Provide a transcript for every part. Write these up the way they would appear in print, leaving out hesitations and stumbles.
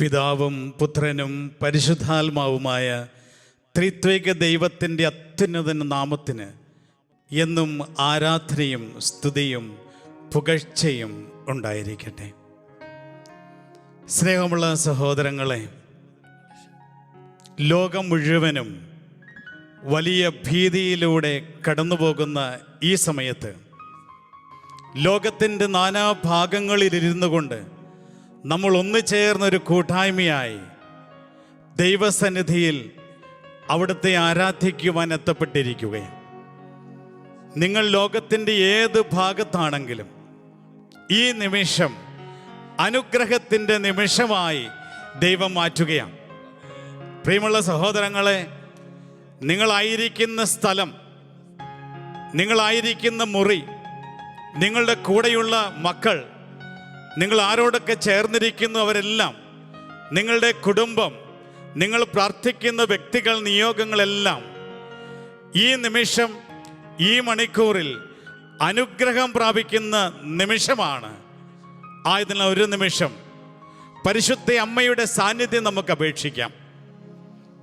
പിതാവും പുത്രനും പരിശുദ്ധാത്മാവുമായ ത്രിത്വൈക ദൈവത്തിൻ്റെ അത്യുന്നത നാമത്തിന് എന്നും ആരാധനയും സ്തുതിയും പുകഴ്ചയും ഉണ്ടായിരിക്കട്ടെ. സ്നേഹമുള്ള സഹോദരങ്ങളെ, ലോകം മുഴുവനും വലിയ ഭീതിയിലൂടെ കടന്നുപോകുന്ന ഈ സമയത്ത് ലോകത്തിൻ്റെ നാനാഭാഗങ്ങളിലിരുന്നു കൊണ്ട് നമ്മൾ ഒന്നുചേർന്നൊരു കൂട്ടായ്മയായി ദൈവസന്നിധിയിൽ അവിടുത്തെ ആരാധിക്കുവാൻ എത്തപ്പെട്ടിരിക്കുകയാണ്. നിങ്ങൾ ലോകത്തിൻ്റെ ഏത് ഭാഗത്താണെങ്കിലും ഈ നിമിഷം അനുഗ്രഹത്തിൻ്റെ നിമിഷമായി ദൈവം മാറ്റുകയാണ്. പ്രിയമുള്ള സഹോദരങ്ങളെ, നിങ്ങളായിരിക്കുന്ന സ്ഥലം, നിങ്ങളായിരിക്കുന്ന മുറി, നിങ്ങളുടെ കൂടെയുള്ള മക്കൾ, നിങ്ങൾ ആരോടൊക്കെ ചേർന്നിരിക്കുന്നു അവരെല്ലാം, നിങ്ങളുടെ കുടുംബം, നിങ്ങൾ പ്രാർത്ഥിക്കുന്ന വ്യക്തികൾ, നിയോഗങ്ങളെല്ലാം ഈ നിമിഷം, ഈ മണിക്കൂറിൽ അനുഗ്രഹം പ്രാപിക്കുന്ന നിമിഷമാണ്. ആയതിനാൽ ഒരു നിമിഷം പരിശുദ്ധ അമ്മയുടെ സാന്നിധ്യം നമുക്ക് അപേക്ഷിക്കാം.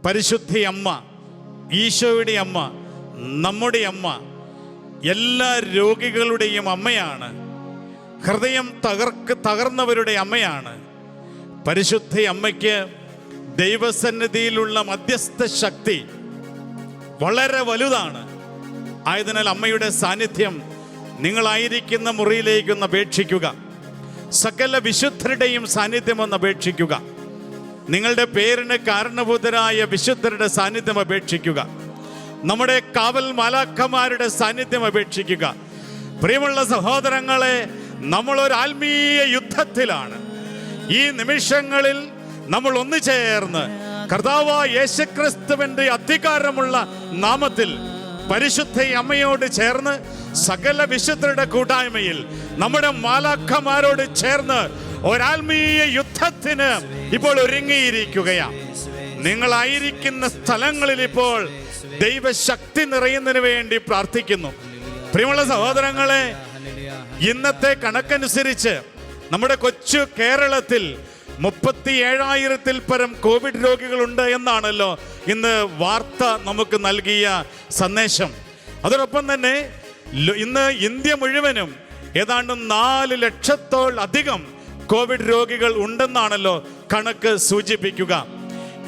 പരിശുദ്ധ അമ്മ, ഈശോയുടെ അമ്മ, നമ്മുടെ അമ്മ, എല്ലാ രോഗികളുടെയും അമ്മയാണ്. ഹൃദയം തകർന്നവരുടെ അമ്മയാണ്. പരിശുദ്ധ അമ്മയ്ക്ക് ദൈവസന്നിധിയിലുള്ള മധ്യസ്ഥ ശക്തി വളരെ വലുതാണ്. ആയതിനാൽ അമ്മയുടെ സാന്നിധ്യം നിങ്ങളായിരിക്കുന്ന മുറിയിലേക്കൊന്ന് അപേക്ഷിക്കുക. സകല വിശുദ്ധരുടെയും സാന്നിധ്യം ഒന്ന് അപേക്ഷിക്കുക. നിങ്ങളുടെ പേരിന് കാരണഭൂതരായ വിശുദ്ധരുടെ സാന്നിധ്യം അപേക്ഷിക്കുക. നമ്മുടെ കാവൽ മാലാഖമാരുടെ സാന്നിധ്യം അപേക്ഷിക്കുക. പ്രിയമുള്ള സഹോദരങ്ങളെ, നമ്മളൊരു ആത്മീയ യുദ്ധത്തിലാണ്. ഈ നിമിഷങ്ങളിൽ നമ്മൾ ഒന്നു ചേർന്ന് കർത്താവായ യേശുക്രിസ്തുവിന്റെ അധികാരമുള്ള നാമത്തിൽ പരിശുദ്ധ അമ്മയോട് ചേർന്ന് സകല വിശുദ്ധരുടെ കൂട്ടായ്മയിൽ നമ്മുടെ മാലാഖമാരോട് ചേർന്ന് ഒരാത്മീയ യുദ്ധത്തിന് ഇപ്പോൾ ഒരുങ്ങിയിരിക്കുകയാണ്. നിങ്ങളായിരിക്കുന്ന സ്ഥലങ്ങളിൽ ഇപ്പോൾ ദൈവശക്തി നിറയുന്നതിന് വേണ്ടി പ്രാർത്ഥിക്കുന്നു. പ്രിയമുള്ള സഹോദരങ്ങളെ, ഇന്നത്തെ കണക്കനുസരിച്ച് നമ്മുടെ കൊച്ചു കേരളത്തിൽ 37,000-ൽ പരം കോവിഡ് രോഗികളുണ്ട് എന്നാണല്ലോ ഇന്ന് വാർത്ത നമുക്ക് നൽകിയ സന്ദേശം. അതോടൊപ്പം തന്നെ ഇന്ന് ഇന്ത്യ മുഴുവനും ഏതാണ്ട് 4 ലക്ഷത്തോളധികം കോവിഡ് രോഗികൾ ഉണ്ടെന്നാണല്ലോ കണക്ക് സൂചിപ്പിക്കുക.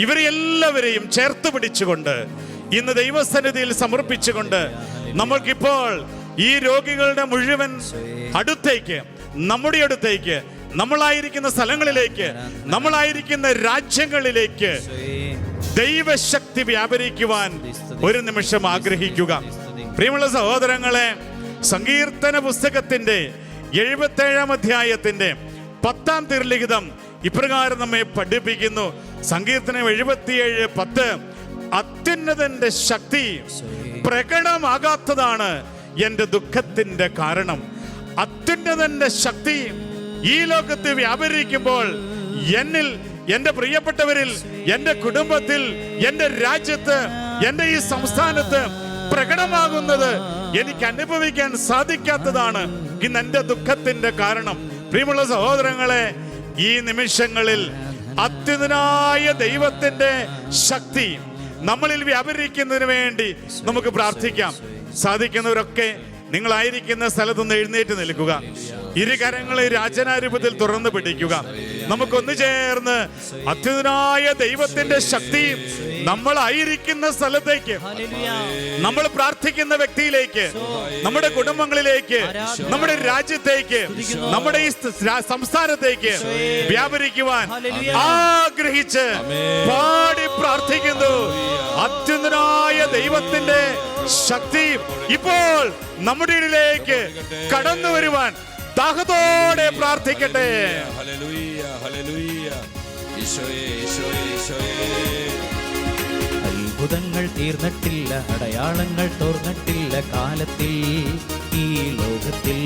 ഇവരെ എല്ലാവരെയും ചേർത്ത് പിടിച്ചുകൊണ്ട് ഇന്ന് ദൈവസന്നിധിയിൽ സമർപ്പിച്ചുകൊണ്ട് നമ്മൾക്കിപ്പോൾ ഈ രോഗികളുടെ മുഴുവൻ അടുത്തേക്ക്, നമ്മുടെ അടുത്തേക്ക്, നമ്മളായിരിക്കുന്ന സ്ഥലങ്ങളിലേക്ക്, നമ്മളായിരിക്കുന്ന രാജ്യങ്ങളിലേക്ക് ദൈവശക്തി വ്യാപരിക്കുവാൻ ഒരു നിമിഷം ആഗ്രഹിക്കുക. പ്രിയമുള്ള സഹോദരങ്ങളെ, സങ്കീർത്തന പുസ്തകത്തിന്റെ 77-ാം അധ്യായത്തിന്റെ 10-ാം തിരുലിഖിതം ഇപ്രകാരം നമ്മെ പഠിപ്പിക്കുന്നു. സങ്കീർത്തനം 77:10, അത്യുന്നതന്റെ ശക്തി പ്രകടമാകാത്തതാണ് എൻ്റെ ദുഃഖത്തിന്റെ കാരണം. അത്യുന്നതന്റെ ശക്തി ഈ ലോകത്ത് വ്യാപരിക്കുമ്പോൾ എന്നിൽ, എൻ്റെ പ്രിയപ്പെട്ടവരിൽ, എൻ്റെ കുടുംബത്തിൽ, എൻ്റെ രാജ്യത്ത്, എൻ്റെ ഈ സംസ്ഥാനത്ത് പ്രകടമാകുന്നത് എനിക്ക് അനുഭവിക്കാൻ സാധിക്കാത്തതാണ് ഇന്ന് എൻ്റെ ദുഃഖത്തിന്റെ കാരണം. പ്രിയമുള്ള സഹോദരങ്ങളെ, ഈ നിമിഷങ്ങളിൽ അത്യുന്നതനായ ദൈവത്തിന്റെ ശക്തി നമ്മളിൽ വ്യാപരിക്കുന്നതിന് വേണ്ടി നമുക്ക് പ്രാർത്ഥിക്കാം. സാധിക്കുന്നവരൊക്കെ നിങ്ങളായിരിക്കുന്ന സ്ഥലത്തുനിന്ന് എഴുന്നേറ്റ് നിൽക്കുക. ഇരുകരങ്ങളെ രാജനാരൂപത്തിൽ തുറന്നു പിടിക്കുക. നമുക്കൊന്നു ചേർന്ന് അത്യുന്നതനായ ദൈവത്തിന്റെ ശക്തി നമ്മളായിരിക്കുന്ന സ്ഥലത്തേക്ക്, നമ്മൾ പ്രാർത്ഥിക്കുന്ന വ്യക്തിയിലേക്ക്, നമ്മുടെ കുടുംബങ്ങളിലേക്ക്, നമ്മുടെ രാജ്യത്തേക്ക്, നമ്മുടെ ഈ സംസ്ഥാനത്തേക്ക് വ്യാപരിക്കുവാൻ ആഗ്രഹിച്ച് പാടി പ്രാർത്ഥിക്കുന്നു. അത്യുന്നതനായ ദൈവത്തിന്റെ ശക്തി ഇപ്പോൾ നമ്മുടെ ഇടയിലേക്ക് കടന്നു വരുവാൻ ദാഹത്തോടെ പ്രാർത്ഥിക്കട്ടെ. അത്ഭുതങ്ങൾ തീർന്നിട്ടില്ല, അടയാളങ്ങൾ തോർന്നിട്ടില്ല കാലത്തിൽ, ഈ ലോകത്തിൽ.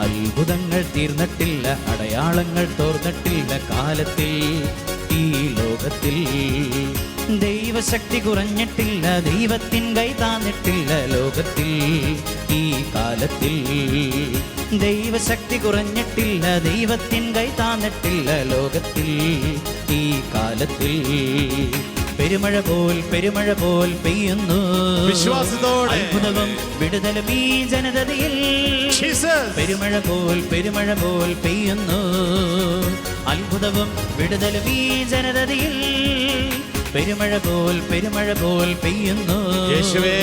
അത്ഭുതങ്ങൾ തീർന്നിട്ടില്ല, അടയാളങ്ങൾ തോർന്നിട്ടില്ല കാലത്തിൽ, ഈ ലോകത്തിൽ. ദൈവശക്തി കുറഞ്ഞിട്ടില്ല, ദൈവത്തിൻ കൈ താന്നിട്ടില്ല ലോകത്തിൽ ഈ കാലത്തിൽ. ദൈവശക്തി കുറഞ്ഞിട്ടില്ല, ദൈവത്തിൻ കൈ താന്നിട്ടില്ല ലോകത്തിൽ ഈ കാലത്തിൽ. പെരുമഴ പോൽ പെയ്യുന്നു വിശ്വാസത്തോടെ അത്ഭുതവും വിടുതലും ഈ ജനതയിൽ. പെരുമഴ പോൽ പെയ്യുന്നു അത്ഭുതവും വിടുതലും ഈ ജനതയിൽ. പെരുമഴ പോൽ പെയ്യുന്നു യേശുവേ,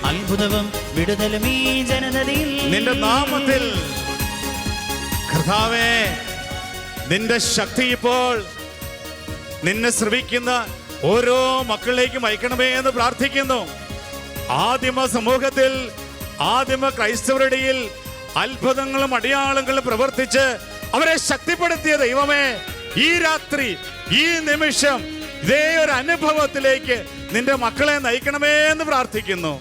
അത്ഭുതവും വിടുതലും ഈ ജനതയിൽ. നിന്റെ നാമത്തിൽ കർത്താവേ, നിന്റെ ശക്തി ഇപ്പോൾ നിന്നെ ശ്രവിക്കുന്ന ഓരോ മക്കളിലേക്കും അയക്കണമേ എന്ന് പ്രാർത്ഥിക്കുന്നു. ആദിമ സമൂഹത്തിൽ, ആദിമ ക്രൈസ്തവരുടെ അത്ഭുതങ്ങളും അടയാളങ്ങളും പ്രവർത്തിച്ച് അവരെ ശക്തിപ്പെടുത്തിയ ദൈവമേ, ഈ രാത്രി, ഈ നിമിഷം ഇതേ ഒരു അനുഭവത്തിലേക്ക് നിന്റെ മക്കളെ നയിക്കണമേ എന്ന് പ്രാർത്ഥിക്കുന്നു.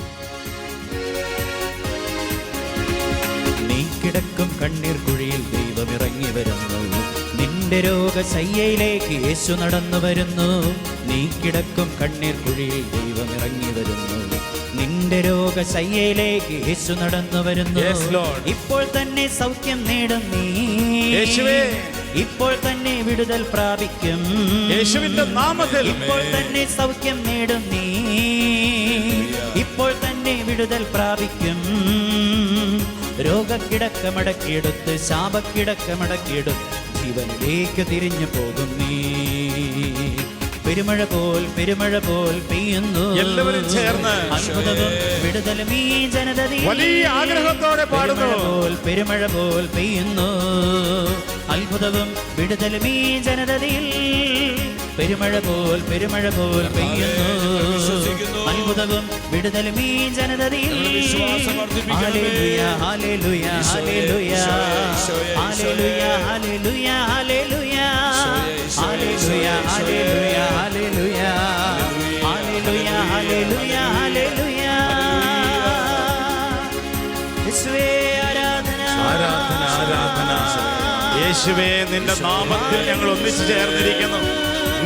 നീ കിടക്കും കണ്ണീർ കുഴിയിൽ ദൈവം ഇറങ്ങി വരുന്നു, നിന്റെ രോഗശയ്യയിലേക്ക് യേശു നടന്നു വരുന്നു. നീ കിടക്കും കണ്ണീർ കുഴിയിൽ ദൈവം ഇറങ്ങി വരുന്നു, നിന്റെ രോഗശയ്യയിലേക്ക് യേശു നടന്നു വരുന്നു. ഇപ്പോൾ തന്നെ സൗഖ്യം നേടും നീ, ഇപ്പോൾ തന്നെ വിടുതൽ പ്രാപിക്കും യേശുവിന്റെ നാമത്തിൽ. ഇപ്പോൾ തന്നെ സൗഖ്യം നേടും നീ, ഇപ്പോൾ തന്നെ വിടുതൽ പ്രാപിക്കും. രോഗക്കിടക്ക മടക്കിയെടുത്ത്, ശാപക്കിടക്ക മടക്കിയെടുത്ത് ജീവനിലേക്ക് തിരിഞ്ഞു പോകും നീ. പെരുമഴ പോൽ പെയ്യുന്നു എല്ലാവരും ചേർന്ന് അത്ഭുതവും വിടുതലും ഈ ജനതയിൽ. വലിയ ആഗ്രഹത്തോടെ പാടുന്നു. പെരുമഴ പോൽ പെയ്യുന്നു അത്ഭുതവും വിടുതലും ഈ ജനതയിൽ. പെരുമഴ പോൽ പെയ്യുന്നു അത്ഭുതവും വിടുതലും ഈ ജനതയിൽ. Hallelujah hallelujah hallelujah hallelujah hallelujah hallelujah hallelujah hallelujah hallelujah hallelujah hallelujah hallelujah. യേശുവേ ആരാധന ആരാധന ആരാധന. യേശുവേ, നിന്റെ നാമത്തിൽ ഞങ്ങൾ ഒന്നിച്ചു ചേർന്നിരിക്കുന്നു,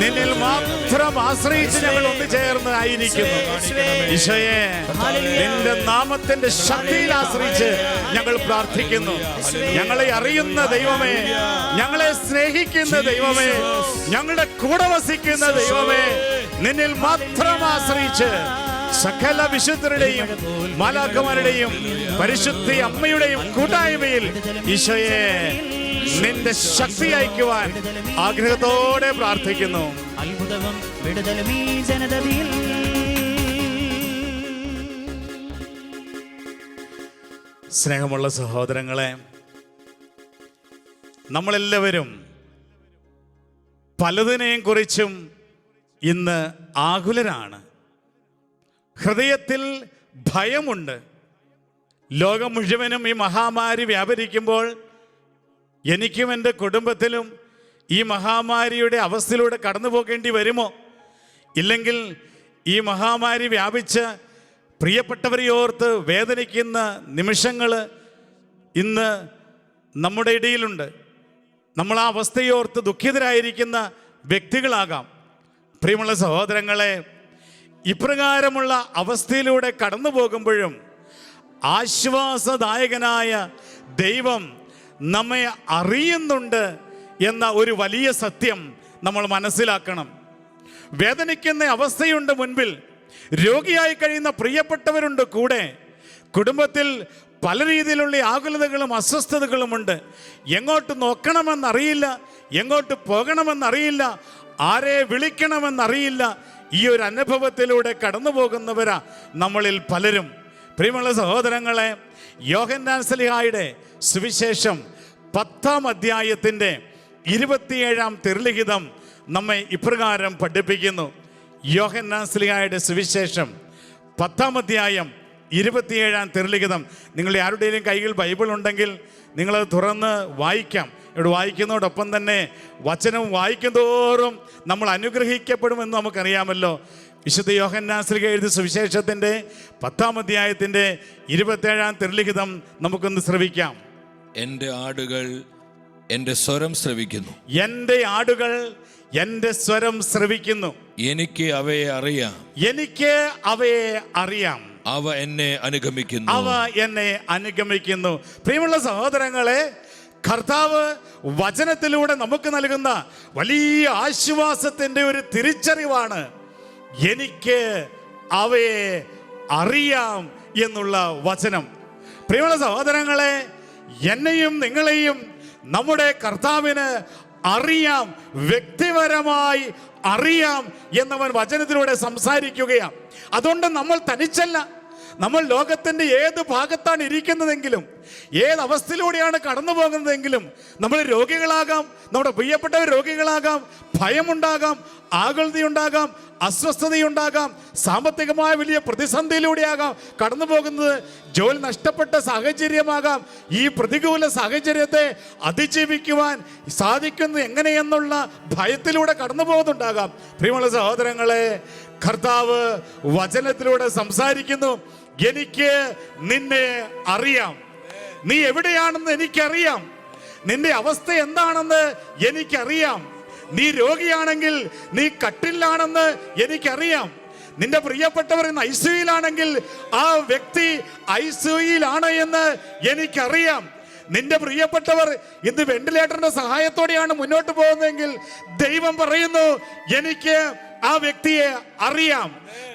നിന്നിൽ മാത്രം ആശ്രയിച്ച് ഞങ്ങൾ ഒന്ന് ചേർന്ന് ആയിരിക്കുന്നു. ഈശോയെ, നിന്റെ നാമത്തിന്റെ ശക്തിയിൽ ആശ്രയിച്ച് ഞങ്ങൾ പ്രാർത്ഥിക്കുന്നു. ഞങ്ങളെ അറിയുന്ന ദൈവമേ, ഞങ്ങളെ സ്നേഹിക്കുന്ന ദൈവമേ, ഞങ്ങളുടെ കൂടെ വസിക്കുന്ന ദൈവമേ, നിന്നിൽ മാത്രം ആശ്രയിച്ച് സകല വിശുദ്ധരുടെയും മാലാഖമാരുടെയും പരിശുദ്ധ അമ്മയുടെയും കൂട്ടായ്മയിൽ ഈശോയെ നിന്റെ ശക്തി അയക്കുവാൻ ആഗ്രഹത്തോടെ പ്രാർത്ഥിക്കുന്നു. അത്ഭുതവും വിടുതലും ഈ ജനതയിൽ. സ്നേഹമുള്ള സഹോദരങ്ങളെ, നമ്മളെല്ലാവരും പലതിനെയും കുറിച്ചും ഇന്ന് ആകുലരാണ്. ഹൃദയത്തിൽ ഭയമുണ്ട്. ലോകം മുഴുവനും ഈ മഹാമാരി വ്യാപരിക്കുമ്പോൾ എനിക്കും എൻ്റെ കുടുംബത്തിലും ഈ മഹാമാരിയുടെ അവസ്ഥയിലൂടെ കടന്നു പോകേണ്ടി വരുമോ? ഇല്ലെങ്കിൽ ഈ മഹാമാരി വ്യാപിച്ച് പ്രിയപ്പെട്ടവരെ ഓർത്ത് വേദനിക്കുന്ന നിമിഷങ്ങൾ ഇന്ന് നമ്മുടെ ഇടയിലുണ്ട്. നമ്മൾ ആ അവസ്ഥയോർത്ത് ദുഃഖിതരായിരിക്കുന്ന വ്യക്തികളാകാം. പ്രിയമുള്ള സഹോദരങ്ങളെ, ഇപ്രകാരമുള്ള അവസ്ഥയിലൂടെ കടന്നു പോകുമ്പോഴും ആശ്വാസദായകനായ ദൈവം നമ്മെ അറിയുന്നുണ്ട് എന്ന ഒരു വലിയ സത്യം നമ്മൾ മനസ്സിലാക്കണം. വേദനിക്കുന്ന അവസ്ഥയുണ്ട് മുൻപിൽ, രോഗിയായി കഴിയുന്ന പ്രിയപ്പെട്ടവരുണ്ട് കൂടെ, കുടുംബത്തിൽ പല രീതിയിലുള്ള ആകുലതകളും അസ്വസ്ഥതകളുമുണ്ട്. എങ്ങോട്ട് നോക്കണമെന്നറിയില്ല, എങ്ങോട്ട് പോകണമെന്നറിയില്ല, ആരെ വിളിക്കണമെന്നറിയില്ല. ഈ ഒരു അനുഭവത്തിലൂടെ കടന്നു പോകുന്നവരാ നമ്മളിൽ പലരും. പ്രിയമുള്ള സഹോദരങ്ങളെ, യോഹന്നാൻ ശ്ലീഹായുടെ സുവിശേഷം 10-ാം അധ്യായത്തിൻ്റെ 27-ാം തിരുലിഖിതം നമ്മെ ഇപ്രകാരം പഠിപ്പിക്കുന്നു. യോഹന്നാൻ ശ്ലീഹായുടെ സുവിശേഷം 10-ാം അധ്യായം 27-ാം തിരുലിഖിതം. നിങ്ങളുടെ ആരുടെയും കൈകൾ ബൈബിൾ ഉണ്ടെങ്കിൽ നിങ്ങളത് തുറന്ന് വായിക്കാം. ഇവിടെ വായിക്കുന്നതോടൊപ്പം തന്നെ വചനം വായിക്കും തോറും നമ്മൾ അനുഗ്രഹിക്കപ്പെടുമെന്ന് നമുക്കറിയാമല്ലോ. വിശുദ്ധ യോഹന്നാൻ ശ്ലീഹ എഴുതിയ സുവിശേഷത്തിൻ്റെ 10-ാം അധ്യായത്തിൻ്റെ 27-ാം തിരുലിഖിതം നമുക്കൊന്ന് ശ്രവിക്കാം. എൻ്റെ ആടുകൾ എൻ്റെ സ്വരം ശ്രവിക്കുന്നു. എൻ്റെ ആടുകൾ എൻ്റെ സ്വരം ശ്രവിക്കുന്നു. എനിക്ക് അവയെ അറിയാം. എനിക്ക് അവയെ അറിയാം. അവ എന്നെ അനുഗമിക്കുന്നു. അവ എന്നെ അനുഗമിക്കുന്നു. പ്രിയമുള്ള സഹോദരങ്ങളെ, കർത്താവ് വചനത്തിലൂടെ നമുക്ക് നൽകുന്ന വലിയ ആശ്വാസത്തിൻ്റെ ഒരു തിരിച്ചറിവാണ് എനിക്ക് അവയെ അറിയാം എന്നുള്ള വചനം. പ്രിയമുള്ള സഹോദരങ്ങളെ, എന്നെയും നിങ്ങളെയും നമ്മുടെ കർത്താവിന് അറിയാം, വ്യക്തിപരമായി അറിയാം എന്നവൻ വചനത്തിലൂടെ സംസാരിക്കുകയാണ്. അതുകൊണ്ട് നമ്മൾ തനിച്ചല്ല. നമ്മൾ ലോകത്തിൻ്റെ ഏത് ഭാഗത്താണ് ഇരിക്കുന്നതെങ്കിലും, ഏത് അവസ്ഥയിലൂടെയാണ് കടന്നു പോകുന്നതെങ്കിലും, നമ്മൾ രോഗികളാകാം, നമ്മുടെ പ്രിയപ്പെട്ടവർ രോഗികളാകാം, ഭയമുണ്ടാകാം, ആകുലതയുണ്ടാകാം, അസ്വസ്ഥതയുണ്ടാകാം, സാമ്പത്തികമായ വലിയ പ്രതിസന്ധിയിലൂടെയാകാം കടന്നു പോകുന്നത്, ജോലി നഷ്ടപ്പെട്ട സാഹചര്യമാകാം. ഈ പ്രതികൂല സാഹചര്യത്തെ അതിജീവിക്കുവാൻ സാധിക്കുന്നത് എങ്ങനെയെന്നുള്ള ഭയത്തിലൂടെ കടന്നു പോകുന്നുണ്ടാകാം. പ്രിയമുള്ള സഹോദരങ്ങളെ, കർത്താവ് വചനത്തിലൂടെ സംസാരിക്കുന്നു. എനിക്ക് നിന്നെ അറിയാം. നീ എവിടെയാണെന്ന് എനിക്കറിയാം. നിന്റെ അവസ്ഥ എന്താണെന്ന് എനിക്കറിയാം. നീ രോഗിയാണെങ്കിൽ, നീ കട്ടിലാണെന്ന് എനിക്കറിയാം. നിന്റെ പ്രിയപ്പെട്ടവർ ഇന്ന് ഐസിയുയിലാണെങ്കിൽ ആ വ്യക്തി ഐസിയുയിലാണ് എന്ന് എനിക്കറിയാം. നിന്റെ പ്രിയപ്പെട്ടവർ ഇന്ന് വെന്റിലേറ്ററിന്റെ സഹായത്തോടെയാണ് മുന്നോട്ട് പോകുന്നതെങ്കിൽ ദൈവം പറയുന്നു, എനിക്ക് ആ വ്യക്തിയെ അറിയാം.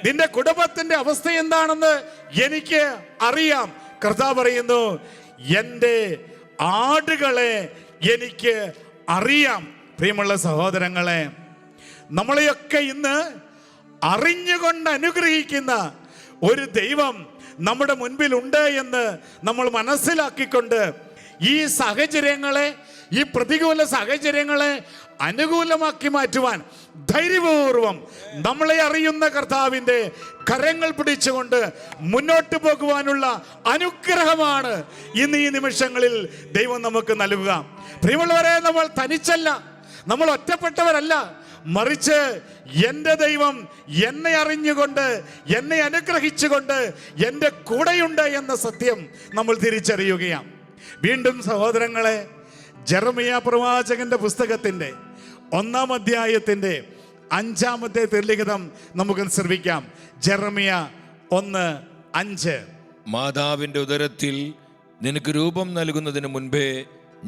നിന്റെ കുടുംബത്തിന്റെ അവസ്ഥ എന്താണെന്ന് എനിക്ക് അറിയാം. കർത്താവ് പറയുന്നു, എൻ്റെ ആടുകളെ എനിക്ക് അറിയാം. പ്രിയമുള്ള സഹോദരങ്ങളെ, നമ്മളെയൊക്കെ ഇന്ന് അറിഞ്ഞുകൊണ്ട് അനുഗ്രഹിക്കുന്ന ഒരു ദൈവം നമ്മുടെ മുൻപിലുണ്ട് എന്ന് നമ്മൾ മനസ്സിലാക്കിക്കൊണ്ട് ഈ സാഹചര്യങ്ങളെ, ഈ പ്രതികൂല സാഹചര്യങ്ങളെ അനുകൂലമാക്കി മാറ്റുവാൻ ധൈര്യപൂർവം നമ്മളെ അറിയുന്ന കർത്താവിൻ്റെ കരങ്ങൾ പിടിച്ചുകൊണ്ട് മുന്നോട്ട് പോകുവാനുള്ള അനുഗ്രഹമാണ് ഇന്ന് ഈ നിമിഷങ്ങളിൽ ദൈവം നമുക്ക് നൽകുക. പ്രിയമുള്ളവരെ, നമ്മൾ തനിച്ചല്ല, നമ്മൾ ഒറ്റപ്പെട്ടവരല്ല. മറിച്ച് എൻ്റെ ദൈവം എന്നെ അറിഞ്ഞുകൊണ്ട്, എന്നെ അനുഗ്രഹിച്ചുകൊണ്ട് എൻ്റെ കൂടെയുണ്ട് എന്ന സത്യം നമ്മൾ തിരിച്ചറിയുകയാണ്. വീണ്ടും സഹോദരങ്ങളെ, ജെറമിയ പ്രവാചകന്റെ പുസ്തകത്തിൻ്റെ 1-ാം അധ്യായത്തിൻ്റെ 5-ാമത്തെ തിരുലിഖിതം നമുക്ക് ശ്രവിക്കാം. ജെറമിയ 1:5. മാതാവിന്റെ ഉദരത്തിൽ നിനക്ക് രൂപം നൽകുന്നതിന് മുൻപേ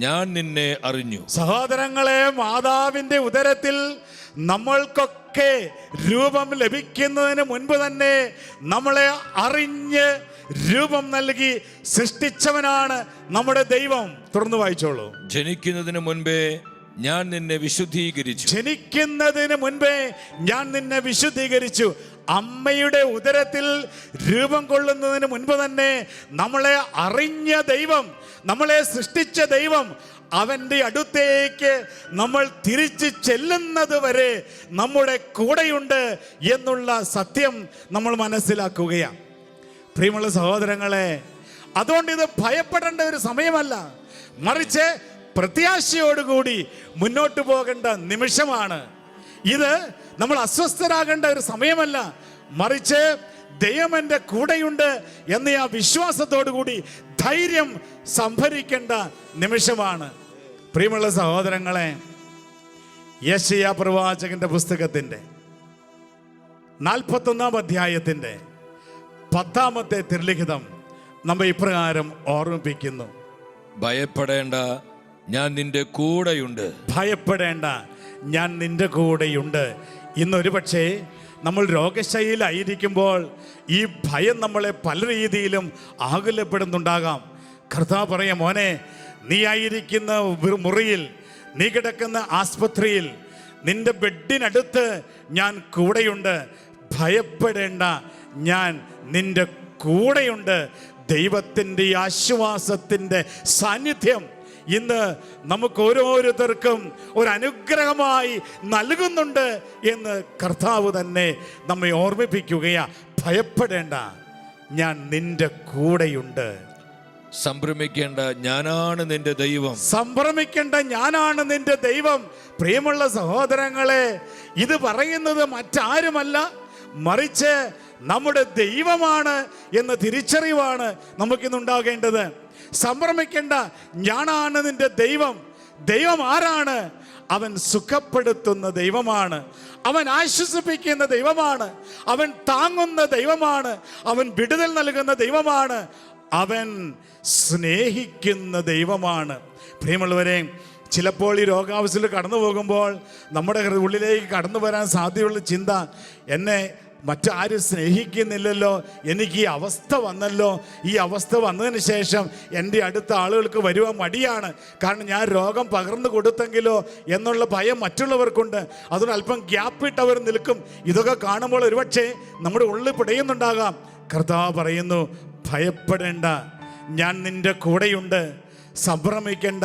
ഞാൻ നിന്നെ അറിഞ്ഞു. സഹോദരങ്ങളെ, മാതാവിന്റെ ഉദരത്തിൽ നമ്മൾക്കൊക്കെ രൂപം ലഭിക്കുന്നതിന് മുൻപ് തന്നെ നമ്മളെ അറിഞ്ഞ് രൂപം നൽകി സൃഷ്ടിച്ചവനാണ് നമ്മുടെ ദൈവം. തുറന്നു വായിച്ചോളൂ. ജനിക്കുന്നതിന് മുൻപേ ഞാൻ നിന്നെ വിശുദ്ധീകരിച്ചു. ജനിക്കുന്നതിന് മുൻപേ ഞാൻ നിന്നെ വിശുദ്ധീകരിച്ചു. അമ്മയുടെ ഉദരത്തിൽ രൂപം കൊള്ളുന്നതിന് മുൻപ് തന്നെ നമ്മളെ അറിഞ്ഞ ദൈവം, നമ്മളെ സൃഷ്ടിച്ച ദൈവം, അവൻ്റെ അടുത്തേക്ക് നമ്മൾ തിരിച്ച് ചെല്ലുന്നത് വരെ നമ്മുടെ കൂടെയുണ്ട് എന്നുള്ള സത്യം നമ്മൾ മനസ്സിലാക്കുകയാണ്. പ്രിയമുള്ള സഹോദരങ്ങളെ, അതുകൊണ്ട് ഇത് ഭയപ്പെടേണ്ട ഒരു സമയമല്ല, മറിച്ച് പ്രത്യാശയോടുകൂടി മുന്നോട്ട് പോകേണ്ട നിമിഷമാണ് ഇത്. നമ്മൾ അസ്വസ്ഥരാകേണ്ട ഒരു സമയമല്ല, മറിച്ച് ദൈവം എൻ്റെ കൂടെയുണ്ട് എന്ന ആ വിശ്വാസത്തോടു കൂടി ധൈര്യം സംഭരിക്കേണ്ട നിമിഷമാണ്. പ്രിയമുള്ള സഹോദരങ്ങളെ, യെശയ്യാ പ്രവാചകന്റെ പുസ്തകത്തിൻ്റെ 41-ാം അധ്യായത്തിൻ്റെ 10-ാമത്തെ തിരുലിഖിതം നമ്മെ ഇപ്രകാരം ഓർമ്മിപ്പിക്കുന്നു. ഭയപ്പെടേണ്ട, ഞാൻ നിന്റെ കൂടെയുണ്ട്. ഭയപ്പെടേണ്ട, ഞാൻ നിന്റെ കൂടെയുണ്ട്. ഇന്നൊരു പക്ഷേ നമ്മൾ രോഗശൈലിയിലായിരിക്കുമ്പോൾ ഈ ഭയം നമ്മളെ പല രീതിയിലും ആകുലപ്പെടുന്നുണ്ടാകാം. കർത്താവ് പറയാം, മോനെ, നീ ആയിരിക്കുന്ന മുറിയിൽ, നീ കിടക്കുന്ന ആസ്പത്രിയിൽ, നിന്റെ ബെഡിനടുത്ത് ഞാൻ കൂടെയുണ്ട്. ഭയപ്പെടേണ്ട, ഞാൻ നിന്റെ കൂടെയുണ്ട്. ദൈവത്തിൻ്റെ ആശ്വാസത്തിൻ്റെ സാന്നിധ്യം ഇന്ന് നമുക്ക് ഓരോരുത്തർക്കും ഒരു അനുഗ്രഹമായി നൽകുന്നുണ്ട് എന്ന് കർത്താവ് തന്നെ നമ്മെ ഓർമ്മിപ്പിക്കുകയാ. ഭയപ്പെടേണ്ട, ഞാൻ നിന്റെ കൂടെയുണ്ട്. സംഭ്രമിക്കേണ്ട, ഞാനാണ് നിന്റെ ദൈവം. സംഭ്രമിക്കേണ്ട, ഞാനാണ് നിന്റെ ദൈവം. പ്രിയമുള്ള സഹോദരങ്ങളെ, ഇത് പറയുന്നത് മറ്റാരുമല്ല, മറിച്ച് നമ്മുടെ ദൈവമാണ് എന്ന തിരിച്ചറിവാണ് നമുക്കിന്നുണ്ടാകേണ്ടത്. സംഭ്രമിക്കേണ്ട, ഞാനാണ് നിന്റെ ദൈവം. ദൈവം ആരാണ്? അവൻ സുഖപ്പെടുത്തുന്ന ദൈവമാണ്, അവൻ ആശ്വസിപ്പിക്കുന്ന ദൈവമാണ്, അവൻ താങ്ങുന്ന ദൈവമാണ്, അവൻ വിടുതൽ നൽകുന്ന ദൈവമാണ്, അവൻ സ്നേഹിക്കുന്ന ദൈവമാണ്. പ്രിയമുള്ളവരെ, ചിലപ്പോൾ ഈ രോഗാവസ്ഥയിൽ കടന്നു പോകുമ്പോൾ നമ്മുടെ ഉള്ളിലേക്ക് കടന്നു വരാൻ സാധ്യതയുള്ള ചിന്ത, എന്നെ മറ്റാരും സ്നേഹിക്കുന്നില്ലല്ലോ, എനിക്ക് ഈ അവസ്ഥ വന്നല്ലോ, ഈ അവസ്ഥ വന്നതിന് ശേഷം എൻ്റെ അടുത്ത ആളുകൾക്ക് വരുവാൻ മടിയാണ്, കാരണം ഞാൻ രോഗം പകർന്നു കൊടുത്തെങ്കിലോ എന്നുള്ള ഭയം മറ്റുള്ളവർക്കുണ്ട്, അതുകൊണ്ട് അല്പം ഗ്യാപ്പിട്ട് അവർ നിൽക്കും. ഇതൊക്കെ കാണുമ്പോൾ ഒരുപക്ഷെ നമ്മുടെ ഉള്ളിൽ പിടയുന്നുണ്ടാകാം. കർത്താവ് പറയുന്നു, ഭയപ്പെടേണ്ട, ഞാൻ നിൻ്റെ കൂടെയുണ്ട്, സംഭ്രമിക്കേണ്ട,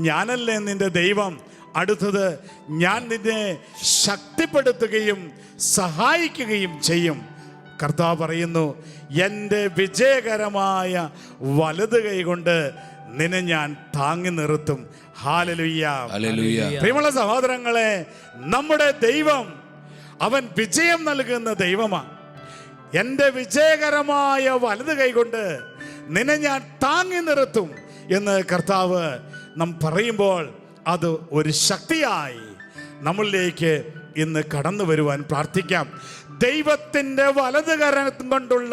ഞാനല്ലേ നിൻ്റെ ദൈവം. അടുത്തത്, ഞാൻ നിന്നെ ശക്തിപ്പെടുത്തുകയും സഹായിക്കുകയും ചെയ്യും. കർത്താവ് പറയുന്നു, എൻ്റെ വിജയകരമായ വലത് കൈ കൊണ്ട് നിന്നെ ഞാൻ താങ്ങി നിർത്തും. ഹല്ലേലൂയ. പ്രിയമുള്ള സഹോദരങ്ങളെ, നമ്മുടെ ദൈവം അവൻ വിജയം നൽകുന്ന ദൈവമാണ്. എൻ്റെ വിജയകരമായ വലത് കൈ കൊണ്ട് നിന്നെ ഞാൻ താങ്ങി നിർത്തും എന്ന് കർത്താവ് നാം പറയുമ്പോൾ അത് ഒരു ശക്തിയായി നമ്മളിലേക്ക് ഇന്ന് കടന്നു വരുവാൻ പ്രാർത്ഥിക്കാം. ദൈവത്തിൻ്റെ വലത് കരം കൊണ്ടുള്ള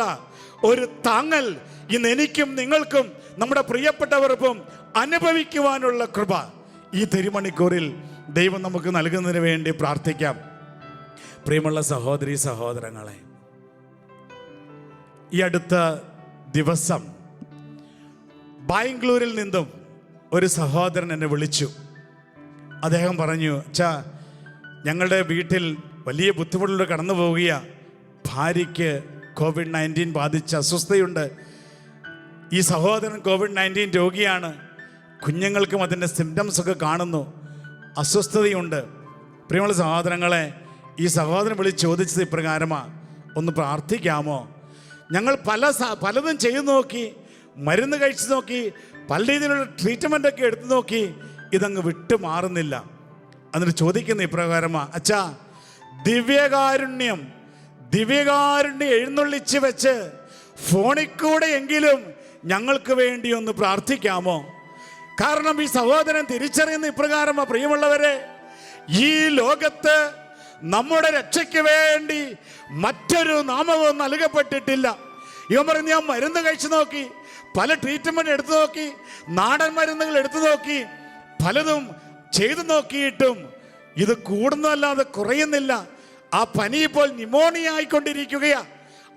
ഒരു താങ്ങൽ ഇന്ന് എനിക്കും നിങ്ങൾക്കും നമ്മുടെ പ്രിയപ്പെട്ടവർക്കും അനുഭവിക്കുവാനുള്ള കൃപ ഈ തിരുമണിക്കൂറിൽ ദൈവം നമുക്ക് നൽകുന്നതിന് വേണ്ടി പ്രാർത്ഥിക്കാം. പ്രിയമുള്ള സഹോദരീ സഹോദരങ്ങളെ, ഈ അടുത്ത ദിവസം ബാംഗ്ലൂരിൽ നിന്നും ഒരു സഹോദരൻ എന്നെ വിളിച്ചു. അദ്ദേഹം പറഞ്ഞു, അച്ഛാ, ഞങ്ങളുടെ വീട്ടിൽ വലിയ ബുദ്ധിമുട്ടിലൂടെ കടന്നു പോവുകയാണ്. ഭാര്യയ്ക്ക് COVID-19 ബാധിച്ച അസ്വസ്ഥതയുണ്ട്. ഈ സഹോദരൻ COVID-19 രോഗിയാണ്. കുഞ്ഞുങ്ങൾക്കും അതിൻ്റെ സിംറ്റംസ് ഒക്കെ കാണുന്നു, അസ്വസ്ഥതയുണ്ട്. പ്രിയമുള്ള സഹോദരങ്ങളെ, ഈ സഹോദരൻ വിളിച്ച് ചോദിച്ചത് ഇപ്രകാരമാണ്, ഒന്ന് പ്രാർത്ഥിക്കാമോ? ഞങ്ങൾ പലതും ചെയ്തു നോക്കി, മരുന്ന് കഴിച്ചു നോക്കി, പല രീതിയിലുള്ള ട്രീറ്റ്മെൻറ്റൊക്കെ എടുത്തു നോക്കി, ഇതങ്ങ് വിട്ടു മാറുന്നില്ല. എന്നിട്ട് ചോദിക്കുന്ന ഇപ്രകാരമാണ്, അച്ഛാ, ദിവ്യകാരുണ്യം എഴുന്നള്ളിച്ച് വെച്ച് ഫോണിൽ കൂടെ എങ്കിലും ഞങ്ങൾക്ക് വേണ്ടി ഒന്ന് പ്രാർത്ഥിക്കാമോ? കാരണം ഈ സഹോദരൻ തിരിച്ചറിയുന്ന ഇപ്രകാരമാണ്, പ്രിയമുള്ളവരെ, ഈ ലോകത്ത് നമ്മുടെ രക്ഷയ്ക്ക് വേണ്ടി മറ്റൊരു നാമവും നൽകപ്പെട്ടിട്ടില്ല. ഇവൻ പറഞ്ഞ്, ഞാൻ മരുന്ന് കഴിച്ചു നോക്കി, പല ട്രീറ്റ്മെൻറ്റ് എടുത്തു നോക്കി, നാടൻ മരുന്നുകൾ എടുത്തു നോക്കി, പലതും ചെയ്തു നോക്കിയിട്ടും ഇത് കൂടുന്നതല്ലാതെ കുറയുന്നില്ല. ആ പനി ഇപ്പോൾ ന്യൂമോണിയ ആയിക്കൊണ്ടിരിക്കുകയാണ്.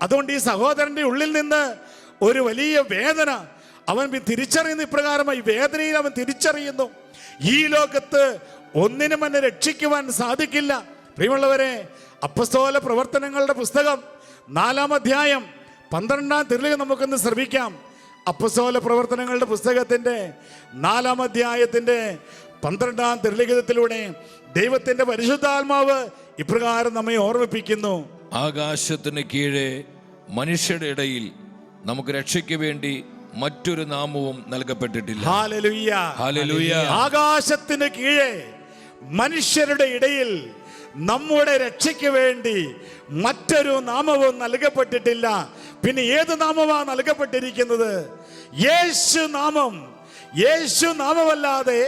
അതുകൊണ്ട് ഈ സഹോദരൻ്റെ ഉള്ളിൽ നിന്ന് ഒരു വലിയ വേദന അവൻ തിരിച്ചറിയുന്ന ഇപ്രകാരമായി, വേദനയിൽ അവൻ തിരിച്ചറിയുന്നു, ഈ ലോകത്ത് ഒന്നിനും എന്നെ രക്ഷിക്കുവാൻ സാധിക്കില്ല. പ്രിയമുള്ളവരെ, അപ്പസ്തോല പ്രവർത്തനങ്ങളുടെ പുസ്തകം 4-ാം അധ്യായം 12-ാം തിരുലിഖിതം നമുക്കൊന്ന് ശ്രമിക്കാം. അപ്പസ്തോല പ്രവർത്തനങ്ങളുടെ പുസ്തകത്തിൻ്റെ 4-ാം അധ്യായത്തിൻ്റെ 12-ാം തിരുലിഖിതത്തിലൂടെ ദൈവത്തിൻ്റെ പരിശുദ്ധാത്മാവ് ഇപ്രകാരം നമ്മെ ഓർമ്മിപ്പിക്കുന്നു, ആകാശത്തിന് കീഴെ മനുഷ്യരുടെ ഇടയിൽ നമുക്ക് രക്ഷയ്ക്ക് വേണ്ടി മറ്റൊരു നാമവും നൽകപ്പെട്ടിട്ടില്ല. Hallelujah, hallelujah. ആകാശത്തിന് കീഴെ മനുഷ്യരുടെ ഇടയിൽ നമ്മുടെ രക്ഷയ്ക്ക് വേണ്ടി മറ്റൊരു നാമവും നൽകപ്പെട്ടിട്ടില്ല. പിന്നെ ഏത് നാമമാണ് നൽകപ്പെട്ടിരിക്കുന്നത്? യേശു നാമം. യേശു നാമമല്ലാതെ